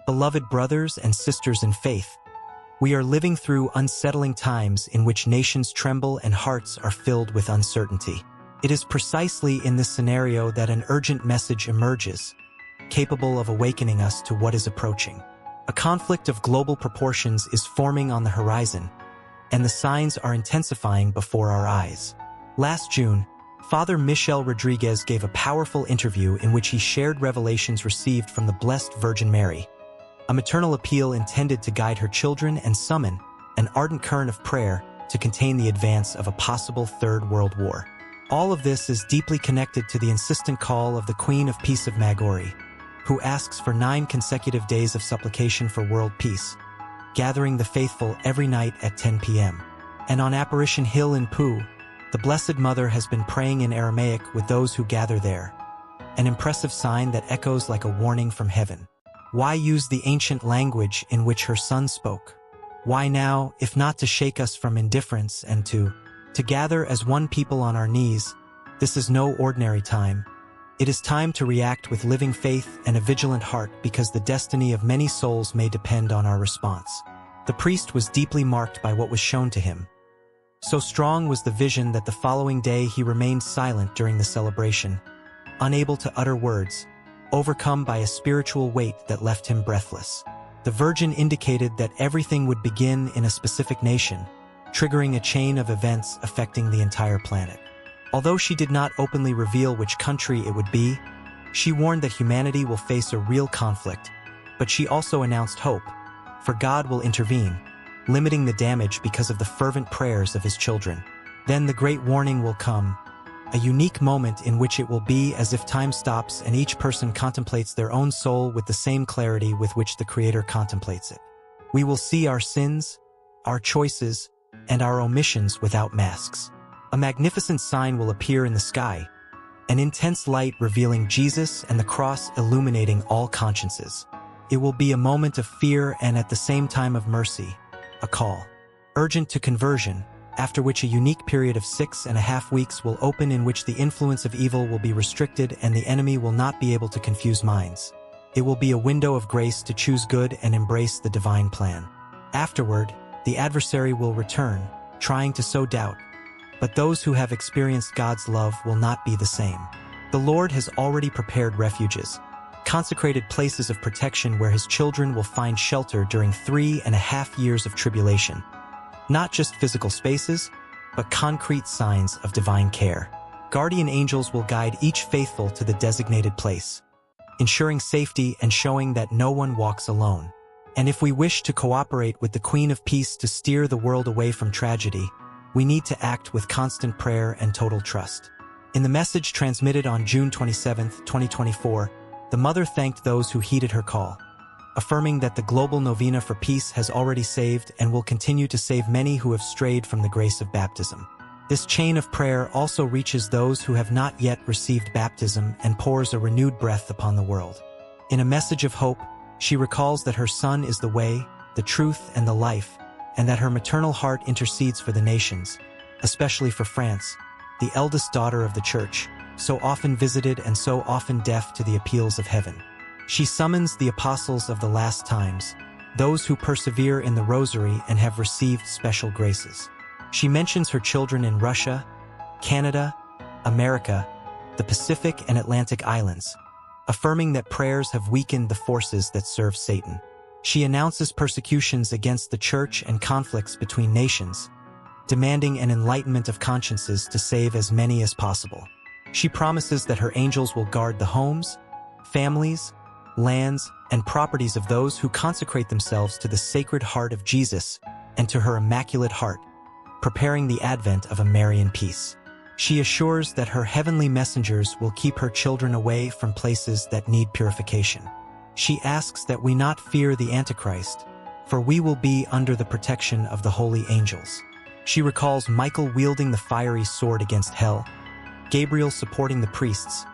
Beloved brothers and sisters in faith, we are living through unsettling times in which nations tremble and hearts are filled with uncertainty. It is precisely in this scenario that an urgent message emerges, capable of awakening us to what is approaching. A conflict of global proportions is forming on the horizon, and the signs are intensifying before our eyes. Last June, Father Michel Rodrigue gave a powerful interview in which he shared revelations received from the Blessed Virgin Mary, a maternal appeal intended to guide her children and summon an ardent current of prayer to contain the advance of a possible Third World War. All of this is deeply connected to the insistent call of the Queen of Peace of Medjugorje, who asks for 9 consecutive days of supplication for world peace, gathering the faithful every night at 10 p.m. And on Apparition Hill in Pau, the Blessed Mother has been praying in Aramaic with those who gather there, an impressive sign that echoes like a warning from heaven. Why use the ancient language in which her Son spoke? Why now, if not to shake us from indifference and to gather as one people on our knees? This is no ordinary time. It is time to react with living faith and a vigilant heart, because the destiny of many souls may depend on our response. The priest was deeply marked by what was shown to him. So strong was the vision that the following day he remained silent during the celebration, unable to utter words, overcome by a spiritual weight that left him breathless. The Virgin indicated that everything would begin in a specific nation, triggering a chain of events affecting the entire planet. Although she did not openly reveal which country it would be, she warned that humanity will face a real conflict, but she also announced hope, for God will intervene, limiting the damage because of the fervent prayers of his children. Then the great warning will come, a unique moment in which it will be as if time stops and each person contemplates their own soul with the same clarity with which the Creator contemplates it. We will see our sins, our choices, and our omissions without masks. A magnificent sign will appear in the sky, an intense light revealing Jesus and the cross illuminating all consciences. It will be a moment of fear and at the same time of mercy, a call, urgent to conversion, after which a unique period of 6.5 weeks will open in which the influence of evil will be restricted and the enemy will not be able to confuse minds. It will be a window of grace to choose good and embrace the divine plan. Afterward, the adversary will return, trying to sow doubt, but those who have experienced God's love will not be the same. The Lord has already prepared refuges, consecrated places of protection where his children will find shelter during 3.5 years of tribulation. Not just physical spaces, but concrete signs of divine care. Guardian angels will guide each faithful to the designated place, ensuring safety and showing that no one walks alone. And if we wish to cooperate with the Queen of Peace to steer the world away from tragedy, we need to act with constant prayer and total trust. In the message transmitted on June 27, 2024, the Mother thanked those who heeded her call, affirming that the global novena for peace has already saved and will continue to save many who have strayed from the grace of baptism. This chain of prayer also reaches those who have not yet received baptism and pours a renewed breath upon the world. In a message of hope, she recalls that her Son is the way, the truth, and the life, and that her maternal heart intercedes for the nations, especially for France, the eldest daughter of the Church, so often visited and so often deaf to the appeals of heaven. She summons the apostles of the last times, those who persevere in the rosary and have received special graces. She mentions her children in Russia, Canada, America, the Pacific and Atlantic Islands, affirming that prayers have weakened the forces that serve Satan. She announces persecutions against the Church and conflicts between nations, demanding an enlightenment of consciences to save as many as possible. She promises that her angels will guard the homes, families, lands, and properties of those who consecrate themselves to the Sacred Heart of Jesus and to her Immaculate Heart, preparing the advent of a Marian peace. She assures that her heavenly messengers will keep her children away from places that need purification. She asks that we not fear the Antichrist, for we will be under the protection of the holy angels. She recalls Michael wielding the fiery sword against hell, Gabriel supporting the priests,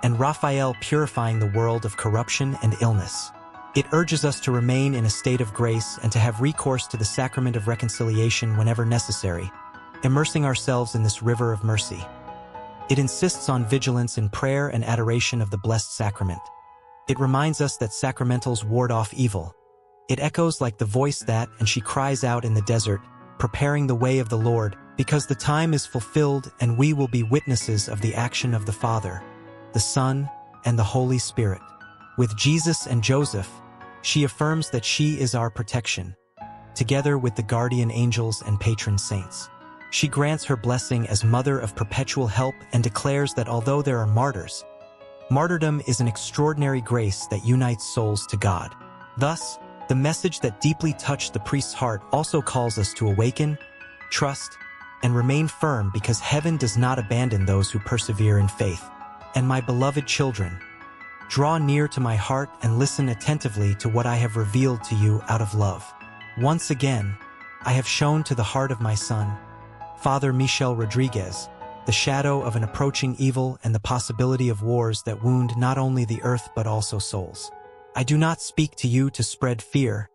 and Raphael purifying the world of corruption and illness. It urges us to remain in a state of grace and to have recourse to the sacrament of reconciliation whenever necessary, immersing ourselves in this river of mercy. It insists on vigilance in prayer and adoration of the Blessed Sacrament, It reminds us that sacramentals ward off evil. It echoes like the voice that, and she cries out in the desert, preparing the way of the Lord, because the time is fulfilled and we will be witnesses of the action of the Father, the Son, and the Holy Spirit. With Jesus and Joseph, she affirms that she is our protection, together with the guardian angels and patron saints. She grants her blessing as Mother of Perpetual Help and declares that although there are martyrs, martyrdom is an extraordinary grace that unites souls to God. Thus, the message that deeply touched the priest's heart also calls us to awaken, trust, and remain firm because heaven does not abandon those who persevere in faith. And my beloved children, draw near to my heart and listen attentively to what I have revealed to you out of love. Once again, I have shown to the heart of my son, Father Michel Rodrigue, the shadow of an approaching evil and the possibility of wars that wound not only the earth but also souls. I do not speak to you to spread fear,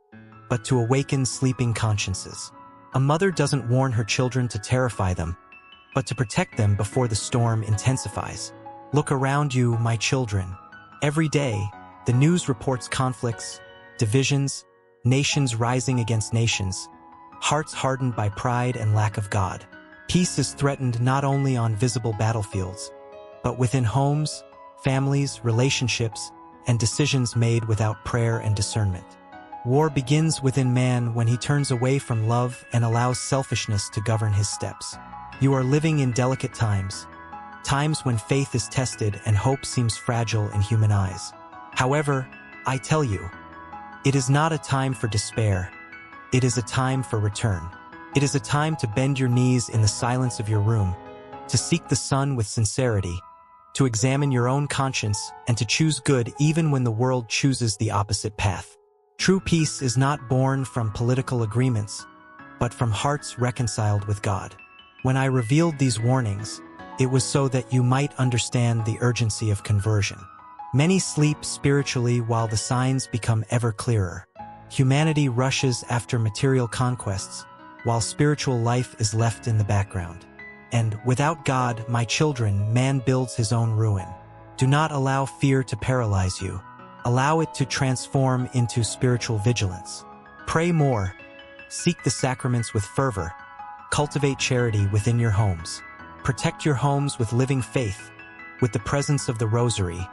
but to awaken sleeping consciences. A mother doesn't warn her children to terrify them, but to protect them before the storm intensifies. Look around you, my children. Every day, the news reports conflicts, divisions, nations rising against nations, hearts hardened by pride and lack of God. Peace is threatened not only on visible battlefields, but within homes, families, relationships, and decisions made without prayer and discernment. War begins within man when he turns away from love and allows selfishness to govern his steps. You are living in delicate times, times when faith is tested and hope seems fragile in human eyes. However, I tell you, it is not a time for despair. It is a time for return. It is a time to bend your knees in the silence of your room, to seek the sun with sincerity, to examine your own conscience, and to choose good even when the world chooses the opposite path. True peace is not born from political agreements, but from hearts reconciled with God. When I revealed these warnings, it was so that you might understand the urgency of conversion. Many sleep spiritually while the signs become ever clearer. Humanity rushes after material conquests, while spiritual life is left in the background. And without God, my children, man builds his own ruin. Do not allow fear to paralyze you. Allow it to transform into spiritual vigilance. Pray more. Seek the sacraments with fervor. Cultivate charity within your homes. Protect your homes with living faith, with the presence of the rosary,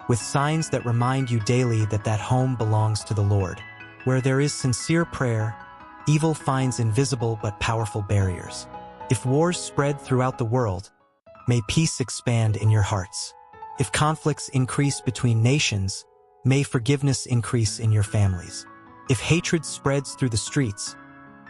with signs that remind you daily that that home belongs to the Lord. Where there is sincere prayer, evil finds invisible but powerful barriers. If wars spread throughout the world, may peace expand in your hearts. If conflicts increase between nations, may forgiveness increase in your families. If hatred spreads through the streets,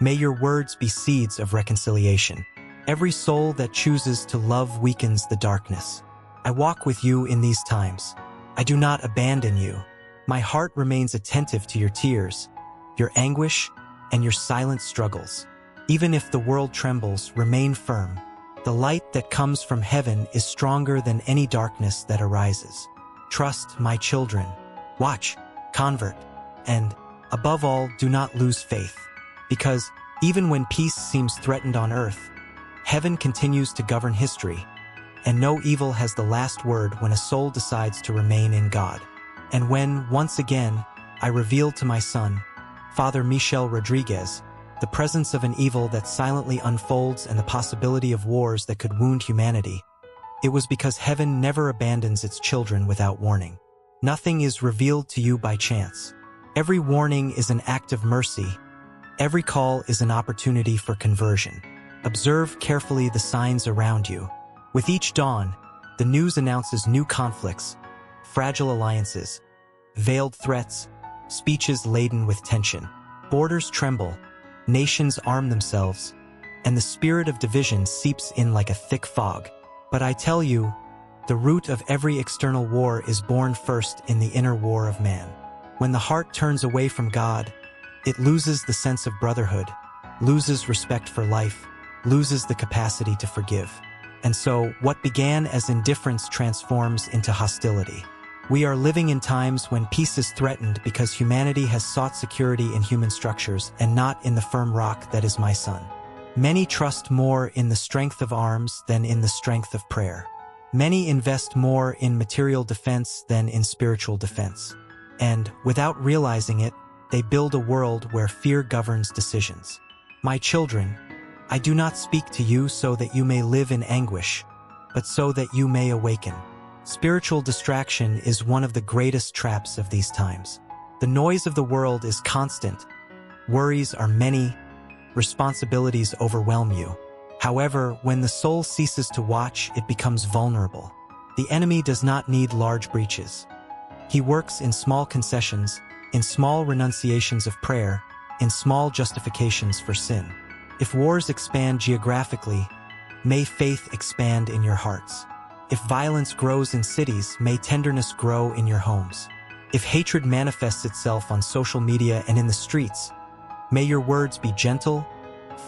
may your words be seeds of reconciliation. Every soul that chooses to love weakens the darkness. I walk with you in these times. I do not abandon you. My heart remains attentive to your tears, your anguish, and your silent struggles. Even if the world trembles, remain firm. The light that comes from heaven is stronger than any darkness that arises. Trust, my children. Watch, convert, and, above all, do not lose faith. Because, even when peace seems threatened on earth, heaven continues to govern history, and no evil has the last word when a soul decides to remain in God. And when, once again, I revealed to my son, Father Michel Rodrigue, the presence of an evil that silently unfolds and the possibility of wars that could wound humanity, it was because heaven never abandons its children without warning. Nothing is revealed to you by chance. Every warning is an act of mercy. Every call is an opportunity for conversion. Observe carefully the signs around you. With each dawn, the news announces new conflicts, fragile alliances, veiled threats, speeches laden with tension. Borders tremble, nations arm themselves, and the spirit of division seeps in like a thick fog. But I tell you, the root of every external war is born first in the inner war of man. When the heart turns away from God, it loses the sense of brotherhood, loses respect for life, loses the capacity to forgive. And so, what began as indifference transforms into hostility. We are living in times when peace is threatened because humanity has sought security in human structures and not in the firm rock that is my son. Many trust more in the strength of arms than in the strength of prayer. Many invest more in material defense than in spiritual defense. And, without realizing it, they build a world where fear governs decisions. My children, I do not speak to you so that you may live in anguish, but so that you may awaken. Spiritual distraction is one of the greatest traps of these times. The noise of the world is constant. Worries are many. Responsibilities overwhelm you. However, when the soul ceases to watch, it becomes vulnerable. The enemy does not need large breaches. He works in small concessions, in small renunciations of prayer, in small justifications for sin. If wars expand geographically, may faith expand in your hearts. If violence grows in cities, may tenderness grow in your homes. If hatred manifests itself on social media and in the streets, may your words be gentle,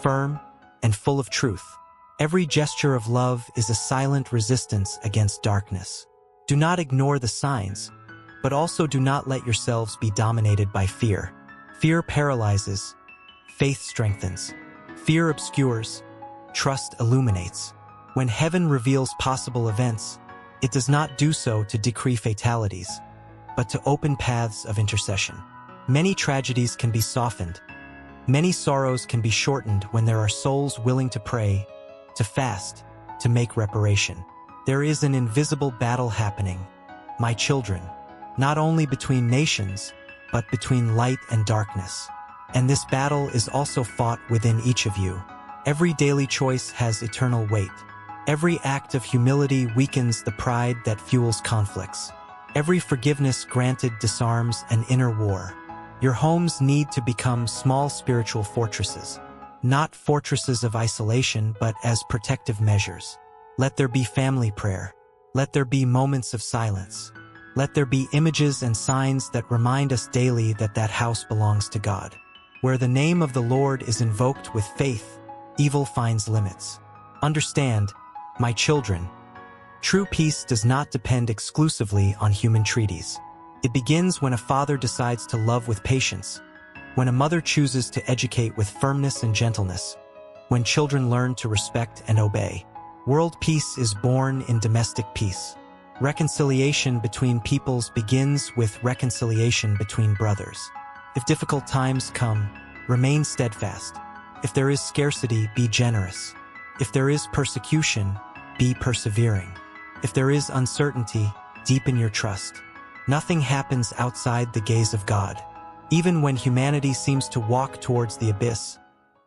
firm, and full of truth. Every gesture of love is a silent resistance against darkness. Do not ignore the signs, but also do not let yourselves be dominated by fear. Fear paralyzes, faith strengthens. Fear obscures, trust illuminates. When heaven reveals possible events, it does not do so to decree fatalities, but to open paths of intercession. Many tragedies can be softened. Many sorrows can be shortened when there are souls willing to pray, to fast, to make reparation. There is an invisible battle happening, my children, not only between nations, but between light and darkness. And this battle is also fought within each of you. Every daily choice has eternal weight. Every act of humility weakens the pride that fuels conflicts. Every forgiveness granted disarms an inner war. Your homes need to become small spiritual fortresses, not fortresses of isolation, but as protective measures. Let there be family prayer. Let there be moments of silence. Let there be images and signs that remind us daily that that house belongs to God. Where the name of the Lord is invoked with faith, evil finds limits. Understand, my children, true peace does not depend exclusively on human treaties. It begins when a father decides to love with patience, when a mother chooses to educate with firmness and gentleness, when children learn to respect and obey. World peace is born in domestic peace. Reconciliation between peoples begins with reconciliation between brothers. If difficult times come, remain steadfast. If there is scarcity, be generous. If there is persecution, be persevering. If there is uncertainty, deepen your trust. Nothing happens outside the gaze of God. Even when humanity seems to walk towards the abyss,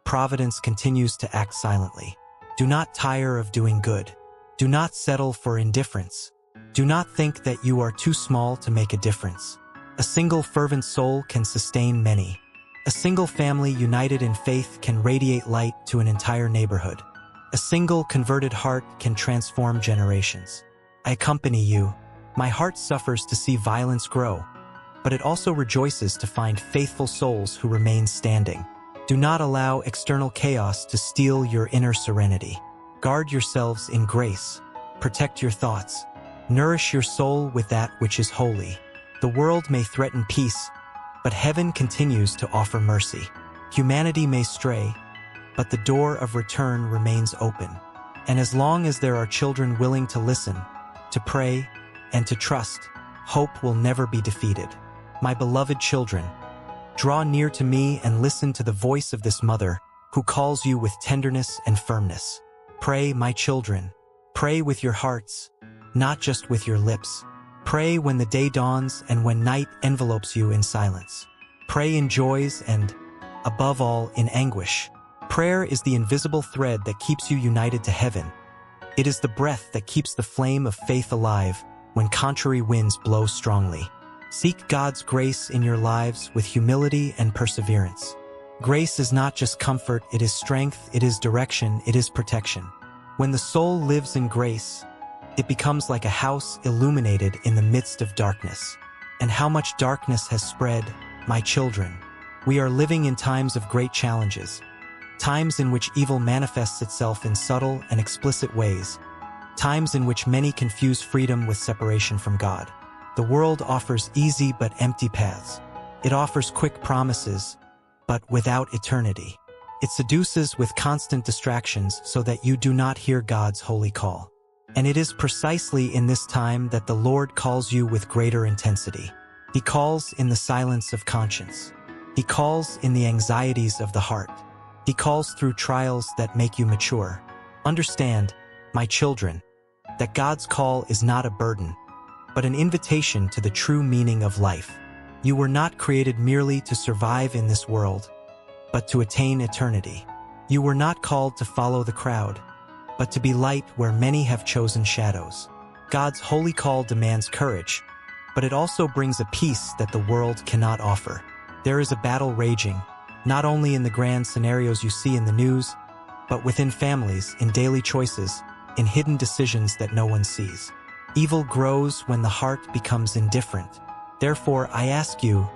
providence continues to act silently. Do not tire of doing good. Do not settle for indifference. Do not think that you are too small to make a difference. A single fervent soul can sustain many. A single family united in faith can radiate light to an entire neighborhood. A single converted heart can transform generations. I accompany you. My heart suffers to see violence grow, but it also rejoices to find faithful souls who remain standing. Do not allow external chaos to steal your inner serenity. Guard yourselves in grace. Protect your thoughts. Nourish your soul with that which is holy. The world may threaten peace, but heaven continues to offer mercy. Humanity may stray, but the door of return remains open. And as long as there are children willing to listen, to pray, and to trust, hope will never be defeated. My beloved children, draw near to me and listen to the voice of this mother who calls you with tenderness and firmness. Pray, my children. Pray with your hearts, not just with your lips. Pray when the day dawns and when night envelopes you in silence. Pray in joys and, above all, in anguish. Prayer is the invisible thread that keeps you united to heaven. It is the breath that keeps the flame of faith alive when contrary winds blow strongly. Seek God's grace in your lives with humility and perseverance. Grace is not just comfort, it is strength, it is direction, it is protection. When the soul lives in grace, it becomes like a house illuminated in the midst of darkness. And how much darkness has spread, my children. We are living in times of great challenges, times in which evil manifests itself in subtle and explicit ways, times in which many confuse freedom with separation from God. The world offers easy but empty paths. It offers quick promises, but without eternity. It seduces with constant distractions so that you do not hear God's holy call. And it is precisely in this time that the Lord calls you with greater intensity. He calls in the silence of conscience. He calls in the anxieties of the heart. He calls through trials that make you mature. Understand, my children, that God's call is not a burden, but an invitation to the true meaning of life. You were not created merely to survive in this world, but to attain eternity. You were not called to follow the crowd, but to be light where many have chosen shadows. God's holy call demands courage, but it also brings a peace that the world cannot offer. There is a battle raging, not only in the grand scenarios you see in the news, but within families, in daily choices, in hidden decisions that no one sees. Evil grows when the heart becomes indifferent. Therefore, I ask you,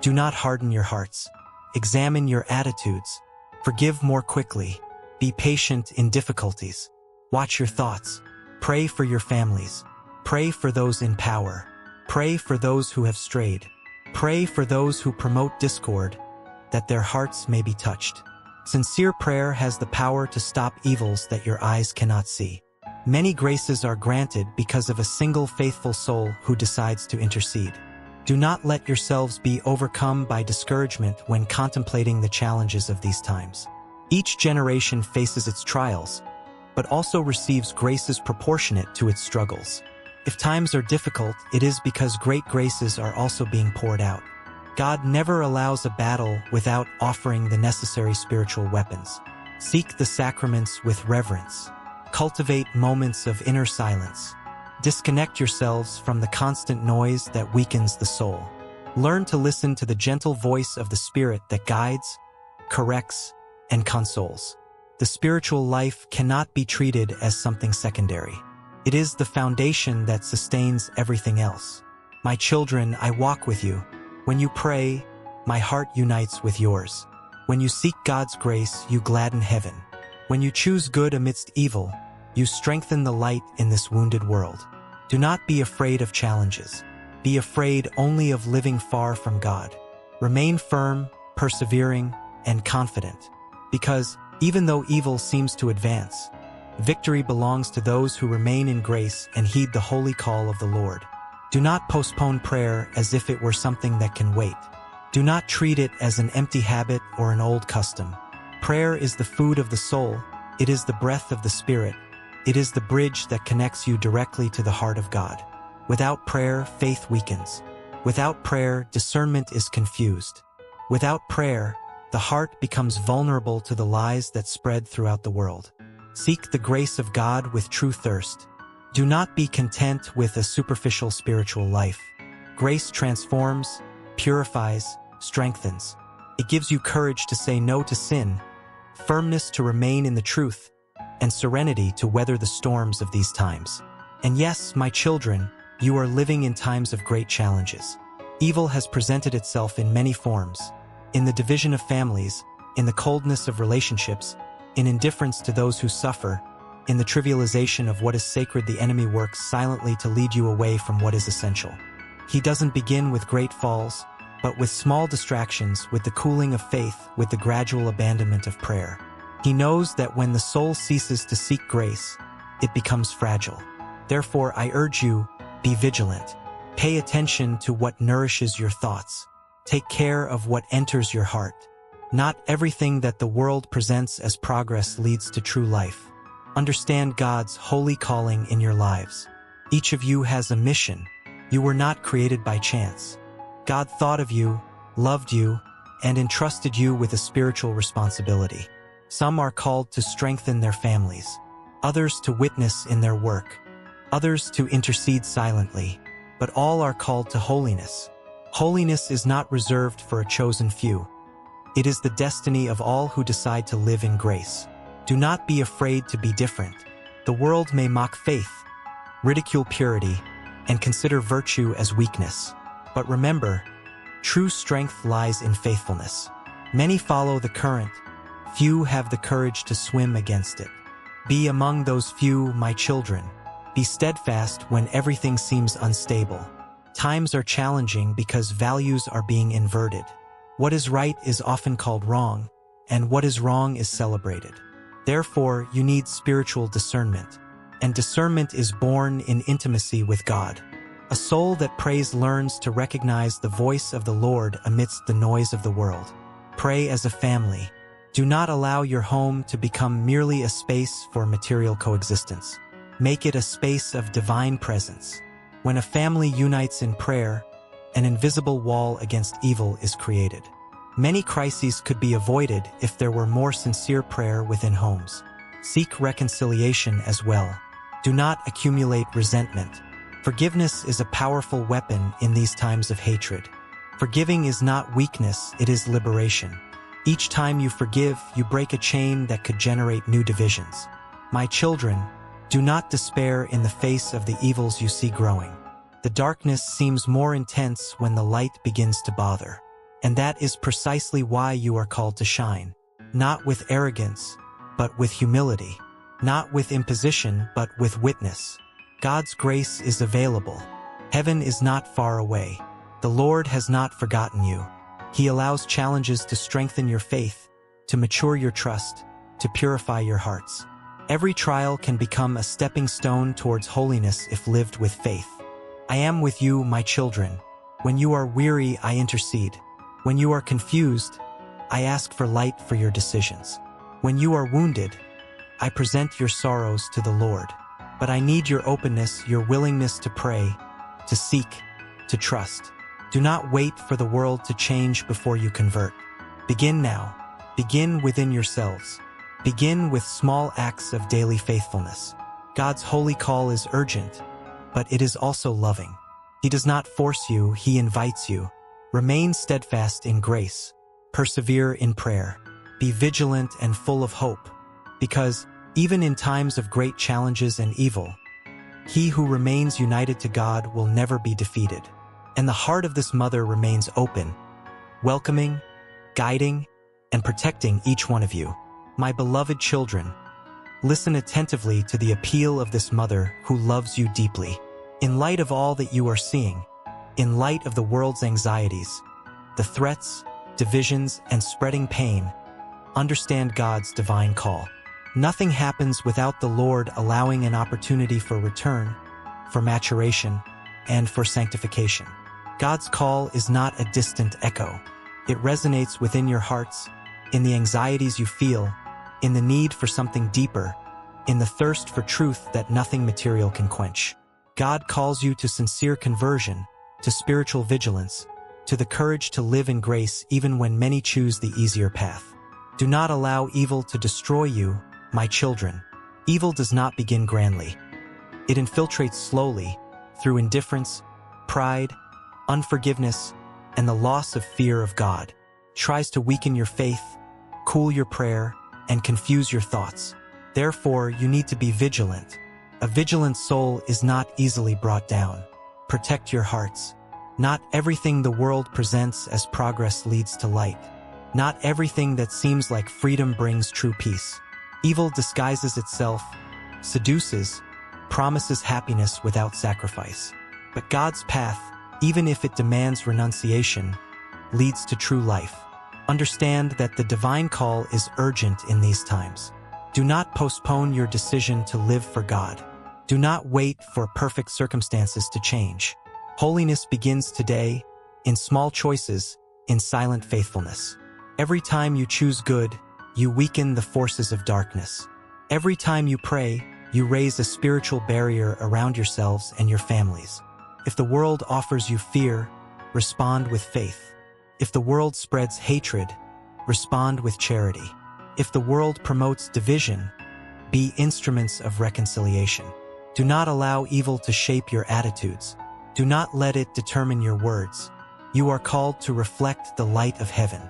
do not harden your hearts. Examine your attitudes. Forgive more quickly. Be patient in difficulties. Watch your thoughts. Pray for your families. Pray for those in power. Pray for those who have strayed. Pray for those who promote discord, that their hearts may be touched. Sincere prayer has the power to stop evils that your eyes cannot see. Many graces are granted because of a single faithful soul who decides to intercede. Do not let yourselves be overcome by discouragement when contemplating the challenges of these times. Each generation faces its trials, but also receives graces proportionate to its struggles. If times are difficult, it is because great graces are also being poured out. God never allows a battle without offering the necessary spiritual weapons. Seek the sacraments with reverence. Cultivate moments of inner silence. Disconnect yourselves from the constant noise that weakens the soul. Learn to listen to the gentle voice of the Spirit that guides, corrects, and consoles. The spiritual life cannot be treated as something secondary. It is the foundation that sustains everything else. My children, I walk with you. When you pray, my heart unites with yours. When you seek God's grace, you gladden heaven. When you choose good amidst evil, you strengthen the light in this wounded world. Do not be afraid of challenges. Be afraid only of living far from God. Remain firm, persevering, and confident. Because, even though evil seems to advance, victory belongs to those who remain in grace and heed the holy call of the Lord. Do not postpone prayer as if it were something that can wait. Do not treat it as an empty habit or an old custom. Prayer is the food of the soul. It is the breath of the Spirit. It is the bridge that connects you directly to the heart of God. Without prayer, faith weakens. Without prayer, discernment is confused. Without prayer, the heart becomes vulnerable to the lies that spread throughout the world. Seek the grace of God with true thirst. Do not be content with a superficial spiritual life. Grace transforms, purifies, strengthens. It gives you courage to say no to sin, firmness to remain in the truth, and serenity to weather the storms of these times. And yes, my children, you are living in times of great challenges. Evil has presented itself in many forms, in the division of families, in the coldness of relationships, in indifference to those who suffer, in the trivialization of what is sacred. The enemy works silently to lead you away from what is essential. He doesn't begin with great falls, but with small distractions, with the cooling of faith, with the gradual abandonment of prayer. He knows that when the soul ceases to seek grace, it becomes fragile. Therefore, I urge you, be vigilant. Pay attention to what nourishes your thoughts. Take care of what enters your heart. Not everything that the world presents as progress leads to true life. Understand God's holy calling in your lives. Each of you has a mission. You were not created by chance. God thought of you, loved you, and entrusted you with a spiritual responsibility. Some are called to strengthen their families, others to witness in their work, others to intercede silently, but all are called to holiness. Holiness is not reserved for a chosen few. It is the destiny of all who decide to live in grace. Do not be afraid to be different. The world may mock faith, ridicule purity, and consider virtue as weakness. But remember, true strength lies in faithfulness. Many follow the current. Few have the courage to swim against it. Be among those few, my children. Be steadfast when everything seems unstable. Times are challenging because values are being inverted. What is right is often called wrong, and what is wrong is celebrated. Therefore, you need spiritual discernment. and discernment is born in intimacy with God. A soul that prays learns to recognize the voice of the Lord amidst the noise of the world. Pray as a family. Do not allow your home to become merely a space for material coexistence. Make it a space of divine presence. When a family unites in prayer, an invisible wall against evil is created. Many crises could be avoided if there were more sincere prayer within homes. Seek reconciliation as well. Do not accumulate resentment. Forgiveness is a powerful weapon in these times of hatred. Forgiving is not weakness, it is liberation. Each time you forgive, you break a chain that could generate new divisions. My children, do not despair in the face of the evils you see growing. The darkness seems more intense when the light begins to bother. And that is precisely why you are called to shine. Not with arrogance, but with humility. Not with imposition, but with witness. God's grace is available. Heaven is not far away. The Lord has not forgotten you. He allows challenges to strengthen your faith, to mature your trust, to purify your hearts. Every trial can become a stepping stone towards holiness if lived with faith. I am with you, my children. When you are weary, I intercede. When you are confused, I ask for light for your decisions. When you are wounded, I present your sorrows to the Lord. But I need your openness, your willingness to pray, to seek, to trust. Do not wait for the world to change before you convert. Begin now. Begin within yourselves. Begin with small acts of daily faithfulness. God's holy call is urgent, but it is also loving. He does not force you, He invites you. Remain steadfast in grace. Persevere in prayer. Be vigilant and full of hope, because even in times of great challenges and evil, he who remains united to God will never be defeated. And the heart of this mother remains open, welcoming, guiding, and protecting each one of you. My beloved children, listen attentively to the appeal of this mother who loves you deeply. In light of all that you are seeing, in light of the world's anxieties, the threats, divisions, and spreading pain, understand God's divine call. Nothing happens without the Lord allowing an opportunity for return, for maturation, and for sanctification. God's call is not a distant echo. It resonates within your hearts, in the anxieties you feel, in the need for something deeper, in the thirst for truth that nothing material can quench. God calls you to sincere conversion, to spiritual vigilance, to the courage to live in grace even when many choose the easier path. Do not allow evil to destroy you, my children. Evil does not begin grandly. It infiltrates slowly, through indifference, pride, unforgiveness, and the loss of fear of God. It tries to weaken your faith, cool your prayer, and confuse your thoughts. Therefore, you need to be vigilant. A vigilant soul is not easily brought down. Protect your hearts. Not everything the world presents as progress leads to light. Not everything that seems like freedom brings true peace. Evil disguises itself, seduces, promises happiness without sacrifice. But God's path, even if it demands renunciation, leads to true life. Understand that the divine call is urgent in these times. Do not postpone your decision to live for God. Do not wait for perfect circumstances to change. Holiness begins today, in small choices, in silent faithfulness. Every time you choose good, you weaken the forces of darkness. Every time you pray, you raise a spiritual barrier around yourselves and your families. If the world offers you fear, respond with faith. If the world spreads hatred, respond with charity. If the world promotes division, be instruments of reconciliation. Do not allow evil to shape your attitudes. Do not let it determine your words. You are called to reflect the light of heaven.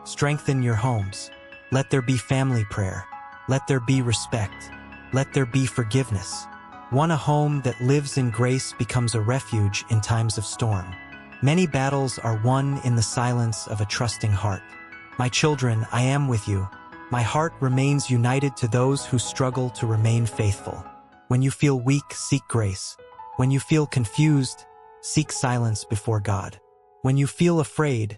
Strengthen your homes. Let there be family prayer. Let there be respect. Let there be forgiveness. A home that lives in grace becomes a refuge in times of storm. Many battles are won in the silence of a trusting heart. My children, I am with you. My heart remains united to those who struggle to remain faithful. When you feel weak, seek grace. When you feel confused, seek silence before God. When you feel afraid,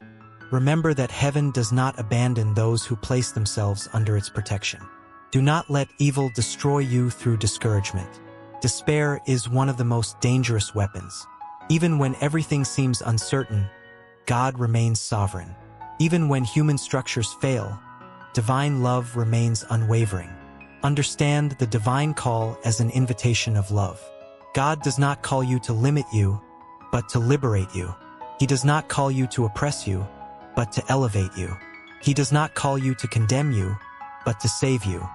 remember that heaven does not abandon those who place themselves under its protection. Do not let evil destroy you through discouragement. Despair is one of the most dangerous weapons. Even when everything seems uncertain, God remains sovereign. Even when human structures fail, divine love remains unwavering. Understand the divine call as an invitation of love. God does not call you to limit you, but to liberate you. He does not call you to oppress you, but to elevate you. He does not call you to condemn you, but to save you.